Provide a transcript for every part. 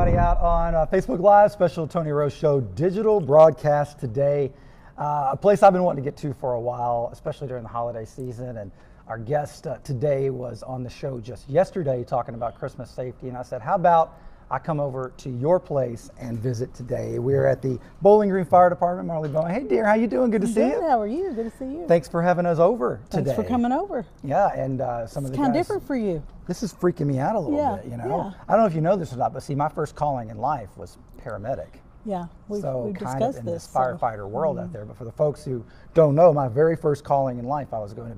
everybody out on Facebook Live, special Tony Rose Show digital broadcast today. A place I've been wanting to get to for a while, especially during the holiday season. And our guest today was on the show just yesterday talking about Christmas safety. And I said, how about I come over to your place and visit today? We're at the Bowling Green Fire Department. Marley Bowen. Hey, dear, how you doing? Good to see you. How are you? Good to see you. Thanks for having us over today. Thanks for coming over. Yeah, and some of the It's kind of different for you. This is freaking me out a little bit, you know. Yeah. I don't know if you know this or not, but see, my first calling in life was paramedic. Yeah, we've kind discussed of in this. this firefighter world out there. But for the folks who don't know, my very first calling in life, I was an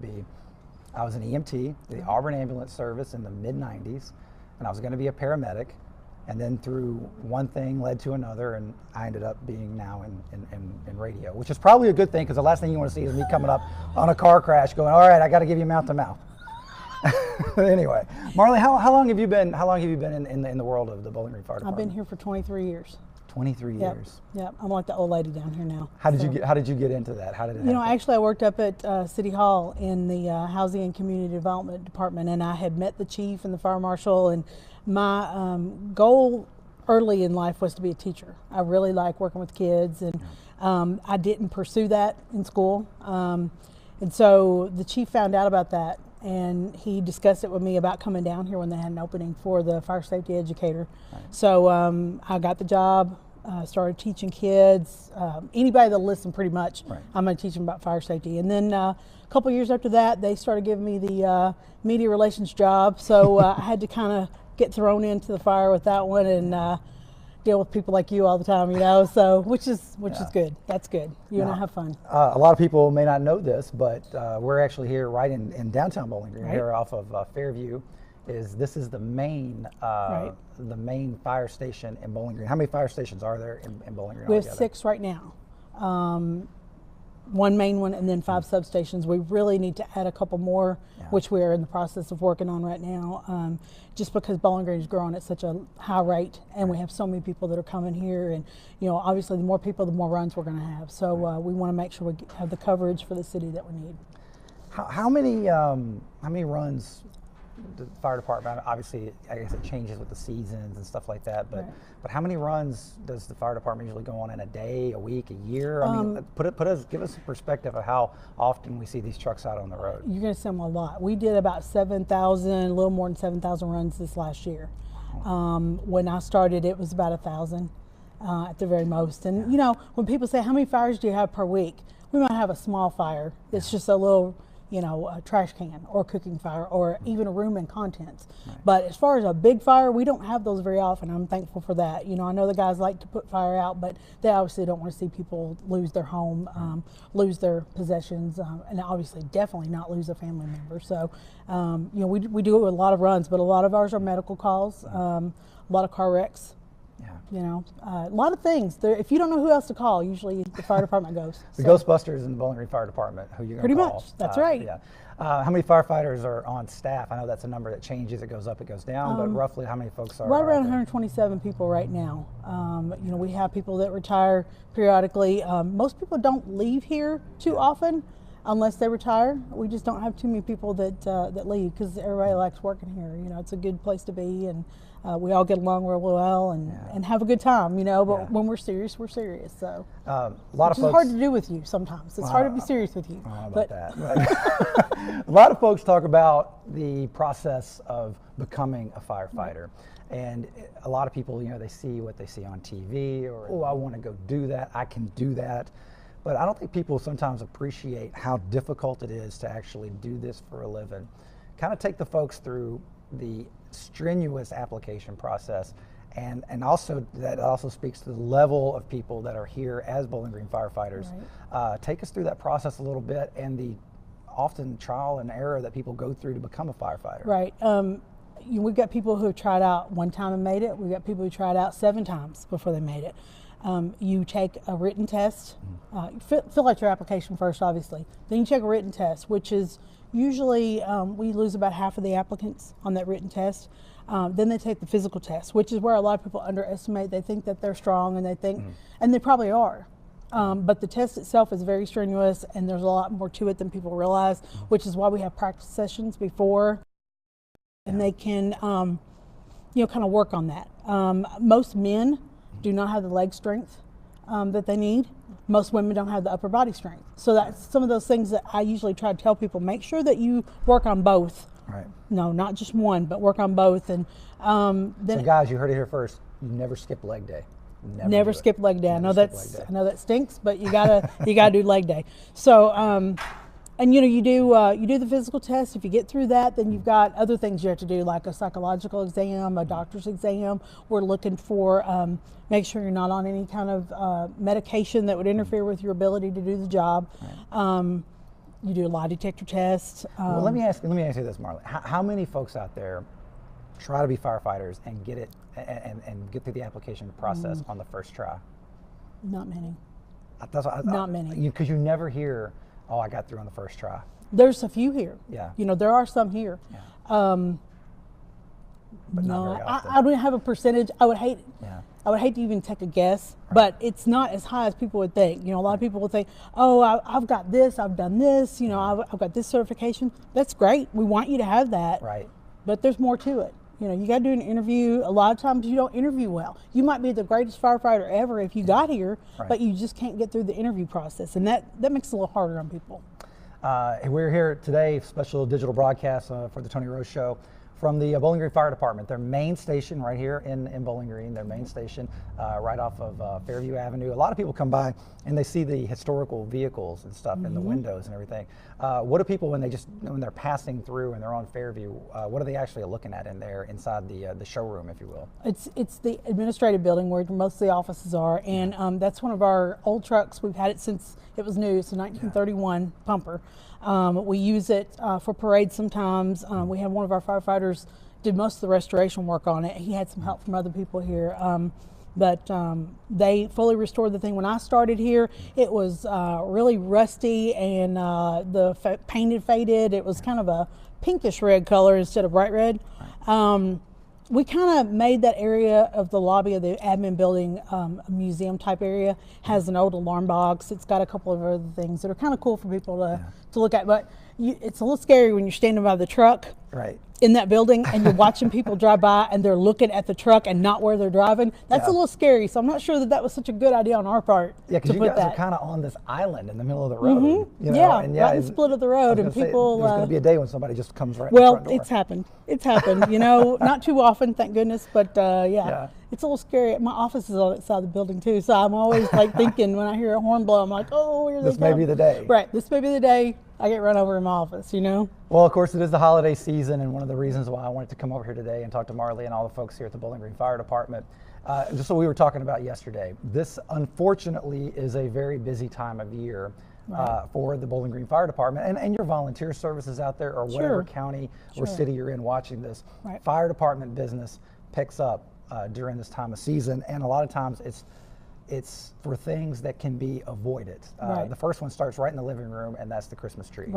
EMT, the Auburn Ambulance Service in the mid-90s, and I was going to be a paramedic. And then through one thing led to another, and I ended up being now in radio, which is probably a good thing, because the last thing you want to see is me coming up on a car crash going, all right, I got to give you mouth to mouth. Anyway, Marley, how long have you been in the world of the Bowling Green Fire Department? I've been here for 23 years. 23 years. Yep, I'm like the old lady down here now. How did you get into that? How did it happen? You know, actually I worked up at City Hall in the Housing and Community Development Department, and I had met the chief and the fire marshal, and my goal early in life was to be a teacher. I really like working with kids, and I didn't pursue that in school. And so the chief found out about that, and he discussed it with me about coming down here when they had an opening for the fire safety educator. Right. So I got the job, started teaching kids, anybody that'll listen pretty much. Right. I'm going to teach them about fire safety. And then a couple years after that, they started giving me the media relations job. So I had to kind of get thrown into the fire with that one, and deal with people like you all the time, you know, so which is good. That's good. You and I have fun. A lot of people may not know this, but we're actually here right in downtown Bowling Green, here off of Fairview. This is the main fire station in Bowling Green. How many fire stations are there in Bowling Green? We have 6 right now. One main one, and then 5 substations. We really need to add a couple more, which we are in the process of working on right now, just because Bowling Green is growing at such a high rate, and we have so many people that are coming here, and you know, obviously the more people, the more runs we're going to have. So we want to make sure we have the coverage for the city that we need. How many runs? The fire department, obviously, I guess it changes with the seasons and stuff like that, but how many runs does the fire department usually go on in a day, a week, a year? I mean, give us a perspective of how often we see these trucks out on the road. You're going to see them a lot. We did about 7,000, a little more than 7,000 runs this last year. When I started, it was about 1,000 at the very most. And you know, when people say, how many fires do you have per week? We might have a small fire. It's just a little, you know, a trash can or a cooking fire or even a room and contents. Right. But as far as a big fire, we don't have those very often. I'm thankful for that. You know, I know the guys like to put fire out, but they obviously don't want to see people lose their home, lose their possessions, and obviously definitely not lose a family member. So, you know, we do a lot of runs, but a lot of ours are medical calls, a lot of car wrecks. You know, a lot of things. If you don't know who else to call, usually the fire department goes. The Ghostbusters in the Bowling Green Fire Department, who you're going to call. Pretty much, that's right. Yeah. How many firefighters are on staff? I know that's a number that changes, it goes up, it goes down, but roughly how many folks are? Right around 127 people right now. You know, we have people that retire periodically. Most people don't leave here too often unless they retire. We just don't have too many people that leave, because everybody likes working here. You know, it's a good place to be, and we all get along real well and have a good time, you know, but when we're serious, we're serious. So a lot of folks, it's hard to do with you sometimes. It's hard to be serious with you. I don't know about that. A lot of folks talk about the process of becoming a firefighter. And a lot of people, you know, they see what they see on TV, or, oh, I want to go do that, I can do that. But I don't think people sometimes appreciate how difficult it is to actually do this for a living. Kind of take the folks through the strenuous application process, and also that also speaks to the level of people that are here as Bowling Green firefighters. Right. Take us through that process a little bit, and the often trial and error that people go through to become a firefighter. Right. We've got people who have tried out one time and made it. We've got people who tried out 7 times before they made it. You take a written test, fill out your application first, obviously. Then you take a written test, which is usually we lose about half of the applicants on that written test. Then they take the physical test, which is where a lot of people underestimate. They think that they're strong, and they think, and they probably are. But the test itself is very strenuous, and there's a lot more to it than people realize, which is why we have practice sessions before, and they can kind of work on that. Most men do not have the leg strength that they need. Most women don't have the upper body strength. So that's some of those things that I usually try to tell people. Make sure that you work on both. Right. No, not just one, but work on both. And then so guys, you heard it here first. You never skip leg day. Never skip leg day. I know that stinks, but you gotta do leg day. So and you do the physical test. If you get through that, then you've got other things you have to do, like a psychological exam, a doctor's exam. We're looking for make sure you're not on any kind of medication that would interfere with your ability to do the job. Right. You do a lie detector test. Well, let me ask you this, Marley. How many folks out there try to be firefighters and get it and get through the application process on the first try? Not many. Not many. Because you never hear, oh, I got through on the first try. There's a few here. Yeah. There are some here. Yeah. But no, I don't have a percentage. I would hate to even take a guess, but it's not as high as people would think. A lot of people will think, oh, I've got this, I've done this, I've got this certification. That's great. We want you to have that. Right. But there's more to it. You got to do an interview. A lot of times you don't interview well. You might be the greatest firefighter ever if you got here, but you just can't get through the interview process, and that makes it a little harder on people. We're here today, special digital broadcast for the Tony Rose Show from the Bowling Green Fire Department. Their main station right here in Bowling Green, their main station right off of Fairview Avenue. A lot of people come by and they see the historical vehicles and stuff in the windows and everything. What do people, when they're passing through and they're on Fairview, what are they actually looking at in there inside the showroom, if you will? It's the administrative building where most of the offices are, and that's one of our old trucks. We've had it since it was new. It's a 1931 pumper. We use it for parades sometimes. We have one of our firefighters did most of the restoration work on it. He had some help from other people here. But they fully restored the thing. When I started here, it was really rusty and the painted faded. It was kind of a pinkish red color instead of bright red. We kind of made that area of the lobby of the admin building a museum type area. Has an old alarm box. It's got a couple of other things that are kind of cool for people to look at. But it's a little scary when you're standing by the truck in that building and you're watching people drive by and they're looking at the truck and not where they're driving. That's a little scary. So I'm not sure that was such a good idea on our part. Yeah, because you guys are kind of on this island in the middle of the road. Right in the split of the road, and people. There's going to be a day when somebody just comes right in the front door. It's happened. It's happened. Not too often, thank goodness, but it's a little scary. My office is on the side of the building too, so I'm always thinking when I hear a horn blow, I'm like, oh, here they come. This may be the day. Right. This may be the day I get run over in my office. Well, of course, it is the holiday season, and one of the reasons why I wanted to come over here today and talk to Marley and all the folks here at the Bowling Green Fire Department, just what we were talking about yesterday. This, unfortunately, is a very busy time of year for the Bowling Green Fire Department and your volunteer services out there, or whatever county or city you're in watching this. Fire department business picks up during this time of season, and a lot of times it's for things that can be avoided. The first one starts right in the living room, and that's the Christmas tree.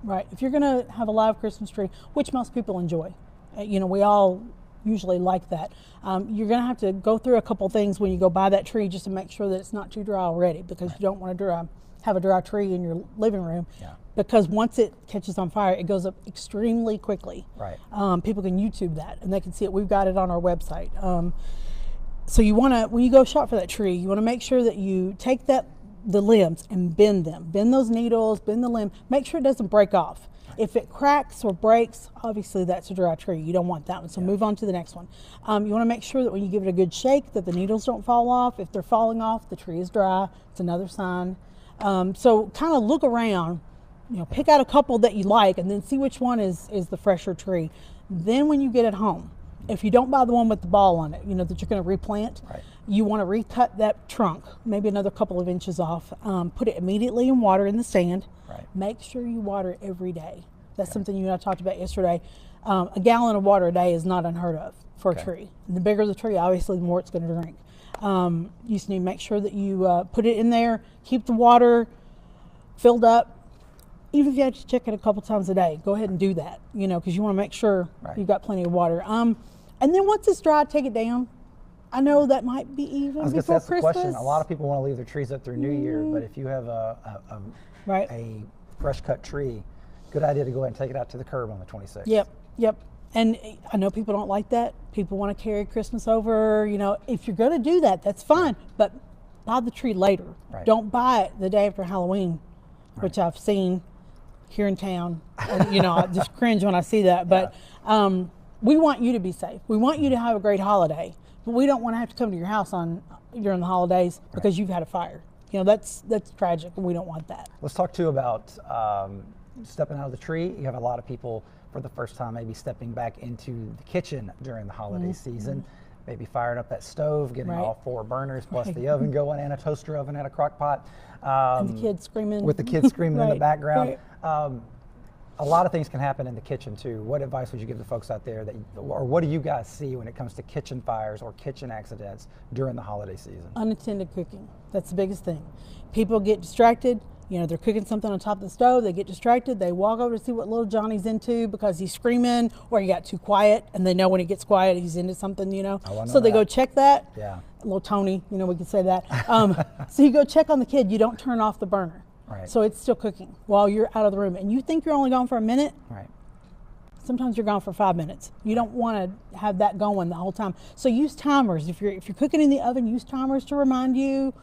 Right. If you're going to have a live Christmas tree, which most people enjoy, we all usually like that. You're going to have to go through a couple things when you go buy that tree just to make sure that it's not too dry already, because you don't want to have a dry tree in your living room. Because once it catches on fire, it goes up extremely quickly. People can YouTube that and they can see it. We've got it on our website. So you want to, when you go shop for that tree, you want to make sure that you take the limbs and bend them. Bend those needles, bend the limb. Make sure it doesn't break off. If it cracks or breaks, obviously that's a dry tree. You don't want that one, so move on to the next one. You want to make sure that when you give it a good shake that the needles don't fall off. If they're falling off, the tree is dry. It's another sign. So kind of look around, pick out a couple that you like and then see which one is the fresher tree. Then when you get it home, if you don't buy the one with the ball on it, that you're going to replant, you want to recut that trunk, maybe another couple of inches off. Put it immediately in water in the stand. Make sure you water it every day. That's something you and I talked about yesterday. A gallon of water a day is not unheard of for a tree. And the bigger the tree, obviously, the more it's going to drink. You just need to make sure that you put it in there, keep the water filled up. Even if you have to check it a couple times a day, go ahead and do that, because you want to make sure you've got plenty of water. And then once it's dry, take it down. I know that might be even before Christmas. Question. A lot of people want to leave their trees up through New Year, but if you have a fresh cut tree, good idea to go ahead and take it out to the curb on the 26th. Yep. And I know people don't like that. People want to carry Christmas over. You know, if you're going to do that, that's fine. But buy the tree later. Right. Don't buy it the day after Halloween, which I've seen here in town. And, you know, I just cringe when I see that. But we want you to be safe. We want you to have a great holiday. But we don't want to have to come to your house during the holidays because you've had a fire. You know, that's tragic, and we don't want that. Let's talk too about stepping out of the tree. You have a lot of people for the first time maybe stepping back into the kitchen during the holiday season, maybe firing up that stove, getting all 4 burners plus the oven going, and a toaster oven and a crock pot. And the kids screaming. With the kids screaming in the background. A lot of things can happen in the kitchen too. What advice would you give the folks out there or what do you guys see when it comes to kitchen fires or kitchen accidents during the holiday season? Unattended cooking. That's the biggest thing. People get distracted. You know, they're cooking something on top of the stove, they get distracted, they walk over to see what little Johnny's into because he's screaming or he got too quiet, and they know when he gets quiet he's into something, you know. So they go check that. Yeah. Little Tony, you know, we could say that. So you go check on the kid, you don't turn off the burner. Right. So it's still cooking while you're out of the room. And you think you're only gone for a minute. Right. Sometimes you're gone for 5 minutes. You don't want to have that going the whole time. So use timers. If you're cooking in the oven, use timers to remind you.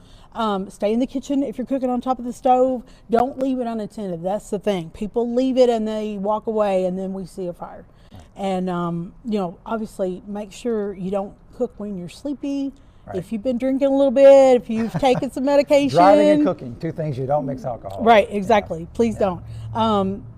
Stay in the kitchen if you're cooking on top of the stove. Don't leave it unattended. That's the thing. People leave it and they walk away, and then we see a fire. Right. And you know, obviously, make sure you don't cook when you're sleepy. Right. If you've been drinking a little bit, if you've taken some medication. Driving and cooking, 2 things you don't mix alcohol. Right, exactly. Please don't.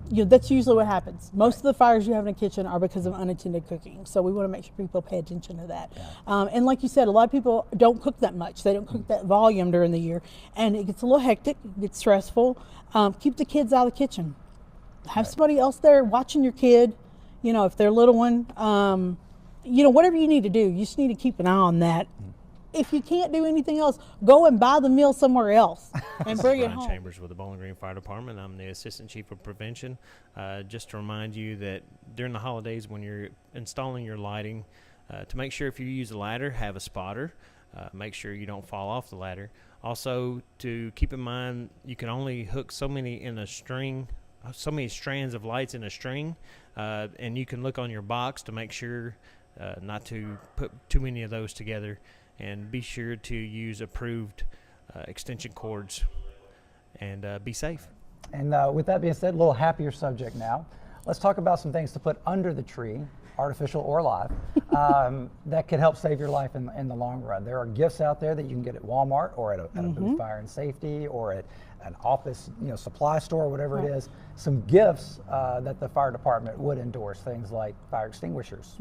You know, that's usually what happens. Most of the fires you have in a kitchen are because of unattended cooking. So we want to make sure people pay attention to that. And like you said, a lot of people don't cook that much. They don't cook that volume during the year. And it gets a little hectic, it gets stressful. Keep the kids out of the kitchen. Have somebody else there watching your kid, you know, if they're a little one. You know, whatever you need to do, you just need to keep an eye on that. If you can't do anything else, go and buy the meal somewhere else and bring it home. Chambers with the Bowling Green Fire Department. I'm the Assistant Chief of Prevention. Just to remind you that during the holidays when you're installing your lighting, to make sure if you use a ladder, have a spotter. Make sure you don't fall off the ladder. Also, to keep in mind, you can only hook so many in a string, so many strands of lights in a string, and you can look on your box to make sure not to put too many of those together. And be sure to use approved extension cords and be safe. And with that being said, a little happier subject now. Let's talk about some things to put under the tree, artificial or live, that could help save your life in the long run. There are gifts out there that you can get at Walmart or at a booth fire and safety or at an office, you know, supply store, whatever it is. Some gifts that the fire department would endorse, things like fire extinguishers.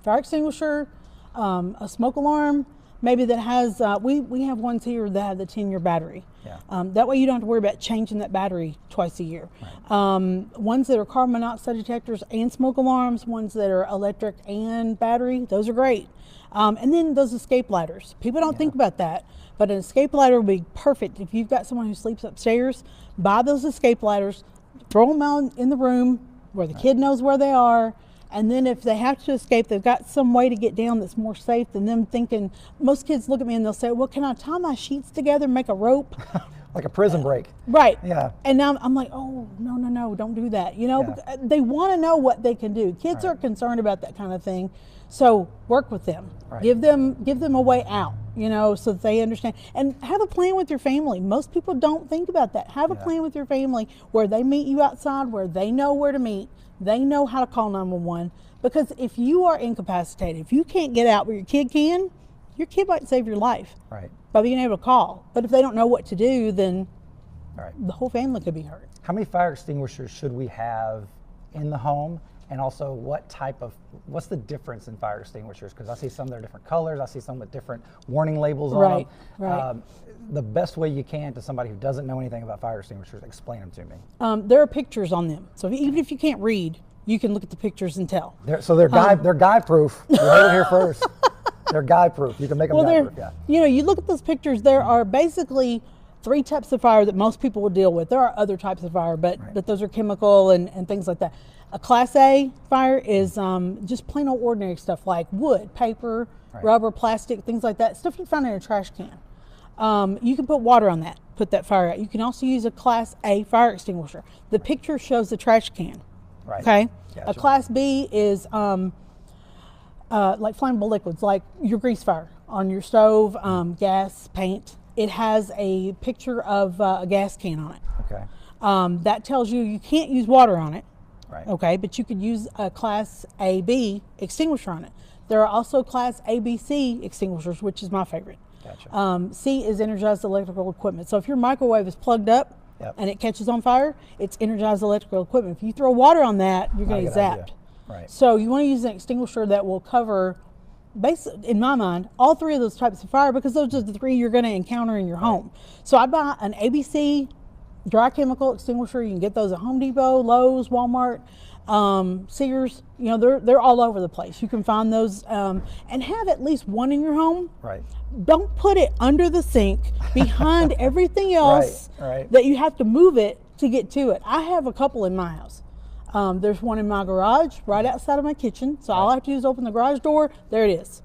Fire extinguisher, a smoke alarm. Maybe that has, we have ones here that have the 10-year battery. That way you don't have to worry about changing that battery twice a year. Ones that are carbon monoxide detectors and smoke alarms, ones that are electric and battery, those are great. And then those escape ladders. People don't think about that, but an escape ladder would be perfect. If you've got someone who sleeps upstairs, buy those escape ladders, throw them out in the room where the kid knows where they are. And then if they have to escape, they've got some way to get down that's more safe than them thinking. Most kids look at me and they'll say, well, can I tie my sheets together and make a rope? Like a prison break. Right. Yeah. And now I'm like, oh, no, don't do that. You know, they want to know what they can do. Kids are concerned about that kind of thing. So work with them. Give them a way out, you know, so that they understand. And have a plan with your family. Most people don't think about that. Have a plan with your family where they meet you outside, where they know where to meet. They know how to call 911, because if you are incapacitated, if you can't get out where your kid can, your kid might save your life by being able to call. But if they don't know what to do, then the whole family could be hurt. How many fire extinguishers should we have in the home? And also, what's the difference in fire extinguishers? Because I see some that are different colors. I see some with different warning labels on them. The best way you can to somebody who doesn't know anything about fire extinguishers, explain them to me. There are pictures on them. So even if you can't read, you can look at the pictures and tell. They're guide proof. You heard it here first. They're guide proof. You can make them guide proof. You know, you look at those pictures, there are basically 3 types of fire that most people will deal with. There are other types of fire, but those are chemical and things like that. A Class A fire is just plain old ordinary stuff like wood, paper, rubber, plastic, things like that. Stuff you find in a trash can. You can put water on that, put that fire out. You can also use a Class A fire extinguisher. The picture shows the trash can. Right. Okay. Gotcha. A Class B is like flammable liquids, like your grease fire on your stove, gas, paint. It has a picture of a gas can on it. Okay. That tells you can't use water on it. Right. Okay, but you could use a Class AB extinguisher on it. There are also Class ABC extinguishers, which is my favorite. Gotcha. C is energized electrical equipment. So if your microwave is plugged up and it catches on fire, it's energized electrical equipment. If you throw water on that, you're going to get zapped. Right. So you want to use an extinguisher that will cover, in my mind, all three of those types of fire, because those are the three you're going to encounter in your home. So I buy an ABC dry chemical extinguisher. You can get those at Home Depot, Lowe's, Walmart, Sears. You know, they're all over the place. You can find those and have at least one in your home. Right. Don't put it under the sink behind everything else that you have to move it to get to it. I have a couple in my house. There's one in my garage right outside of my kitchen. So all I have to do is open the garage door. There it is.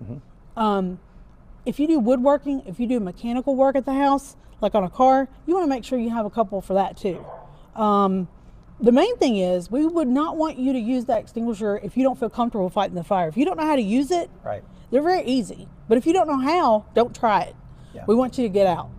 If you do woodworking, if you do mechanical work at the house, like on a car, you want to make sure you have a couple for that too. The main thing is we would not want you to use that extinguisher if you don't feel comfortable fighting the fire. If you don't know how to use it, they're very easy. But if you don't know how, don't try it. We want you to get out.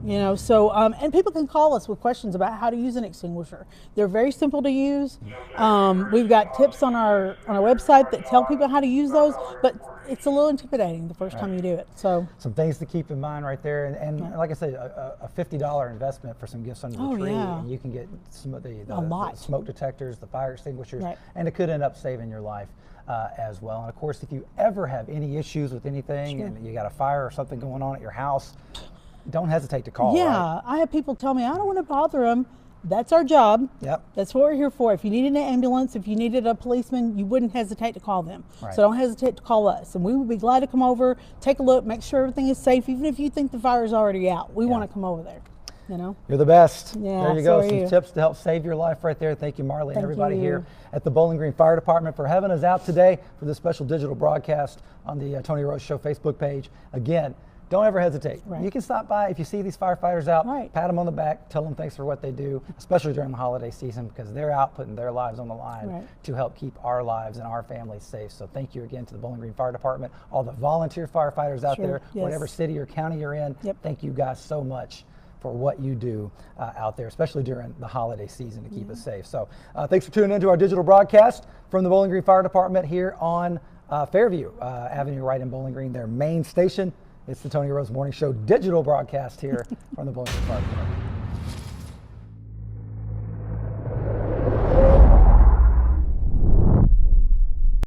You know, so and people can call us with questions about how to use an extinguisher. They're very simple to use. We've got tips on our website that tell people how to use those, but it's a little intimidating the first time you do it. So some things to keep in mind right there, and like I said, a $50 investment for some gifts under the tree, and you can get some of the smoke detectors, the fire extinguishers, and it could end up saving your life as well. And of course, if you ever have any issues with anything and you got a fire or something going on at your house, don't hesitate to call. I have people tell me, I don't want to bother them. That's our job. That's what we're here for. If you needed an ambulance, if you needed a policeman, you wouldn't hesitate to call them. So don't hesitate to call us. And we would be glad to come over, take a look, make sure everything is safe, even if you think the fire is already out. We want to come over there. You know? You're the best. Yeah, there you go. Some tips to help save your life right there. Thank you, Marley, and everybody here at the Bowling Green Fire Department for having us out today for this special digital broadcast on the Tony Rose Show Facebook page. Again, don't ever hesitate. You can stop by if you see these firefighters out, pat them on the back, tell them thanks for what they do, especially during the holiday season, because they're out putting their lives on the line to help keep our lives and our families safe. So thank you again to the Bowling Green Fire Department, all the volunteer firefighters out there, whatever city or county you're in. Thank you guys so much for what you do out there, especially during the holiday season to keep us safe. So thanks for tuning into our digital broadcast from the Bowling Green Fire Department here on Fairview Avenue, right in Bowling Green, their main station. It's the Tony Rose Morning Show digital broadcast here from the Bowling Green Fire Department.